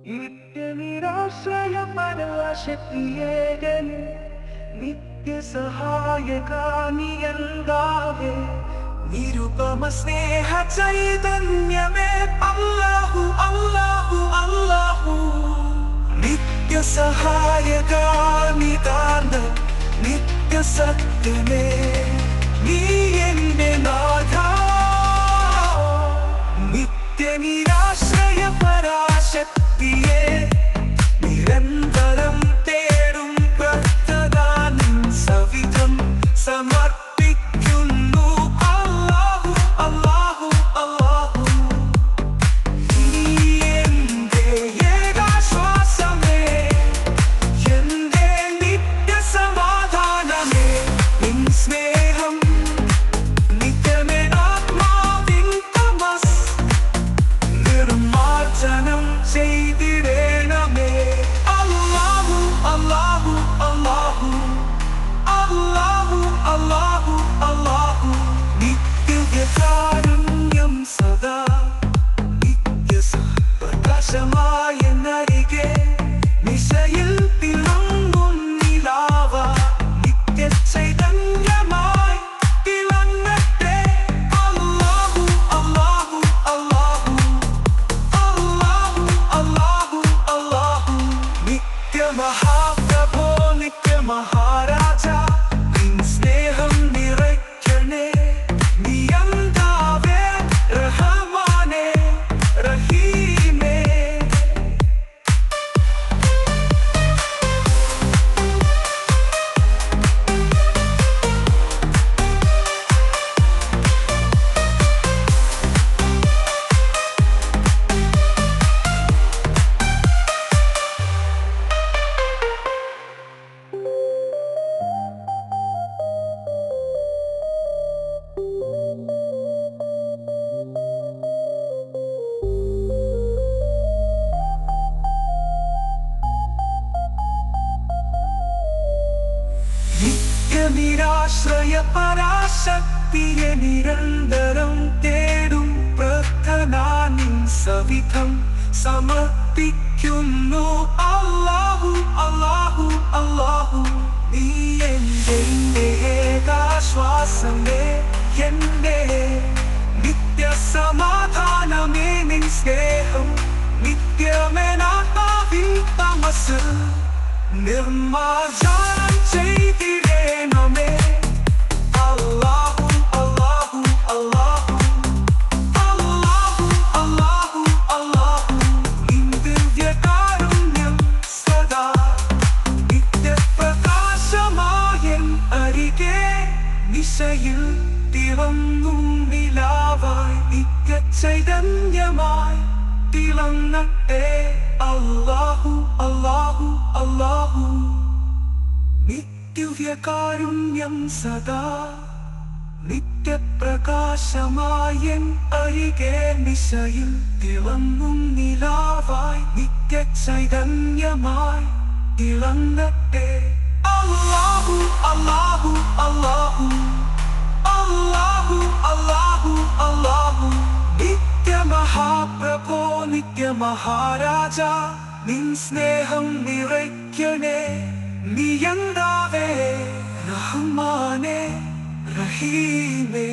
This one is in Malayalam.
നിത്യനിരാശ്രയമനശക്തിയേകനെ നിത്യസഹായകാനിയൽകാവേ നിരുപമ സ്നേഹ ചൈതന്യമേ അല്ലാഹു അല്ലാഹു അല്ലാഹു നിത്യസഹായകാനിദാന നിത്യസത്യമേ നീ എന്റെ നാഥ നിത്യനിരാശ്രയ പരാശക്തിയെ നിരന്തരം തേടും ഭക്തദാനം സവിധം സമർപ്പിക്കുന്നു അല്ലാഹു അല്ലാഹു അല്ലാഹു നീ എന്റെ ഏകാശ്വാസമേ എന്റെ നിത്യസമാധാനമേ നിൻ സ്നേഹം നിർമാർജനം ചെയ്തിടേണമേ അല്ലാഹു അല്ലാഹു അല്ലാഹു അല്ലാഹു അല്ലാഹു അല്ലാഹു നിത്യകാരുണ്യം സദാ നിത്യപ്രകാശമായ നരികെ നിശയിൽ തിളങ്ങും നിലാവ നിത്യചൈതന്യമായി തിളങ്ങട്ടെ അല്ലാഹു അല്ലാഹു അല്ലാഹു അല്ലാഹു അല്ലാഹു നിത്യമഹാപ്രഭോ നിത്യമഹാരാജ നിൻ സ്നേഹം നിറയ്ക്കണേ നിയന്താവേ റഹ്മാനേ റഹീമേ നിത്യനിരാശ്രയ പരാശക്തിയെ നിരന്തരം തേടും പ്രാർത്ഥനാ നിൻ സവിധം സമർപ്പിക്കുന്നു അല്ലാഹു അല്ലാഹു അല്ലാഹു നീ എന്റെ ഏകാശ്വാസമേ എന്റെ നിത്യസമാധാനമേ നിൻ സ്നേഹം നിത്യമെനാത്മാവിൻ തമസ് നിർമാർജനം ചെയ്തിടേണമേ അല്ലാഹു അല്ലാഹു അല്ലാഹു അല്ലാഹു അല്ലാഹു അല്ലാഹു നിൻ ദിവ്യകാരുണ്യം സദാ നിത്യപ്രകാശമായ അരികെ നിശയിൽ തിളങ്ങും നിലാവായി നിത്യചൈതന്യമായി തിളങ്ങട്ടെ അല്ലാഹു അല്ലാഹു അല്ലാഹു നിത്യകാരുണ്യം സദാ നിത്യപ്രകാശമായ അരികെ നിശയിൽ തിളങ്ങും നിലാവായി നിത്യചൈതന്യമായി തിളങ്ങട്ടെ അല്ലാഹു അല്ലാഹു അല്ലാഹു അല്ലാഹു അല്ലാഹു അല്ലാഹു നിത്യമഹാപ്രഭോ നിത്യമഹാരാജ നിൻ സ്നേഹം നിറയ്ക്കണേ നിയന്താവേ റഹ്മാനേ റഹീമേ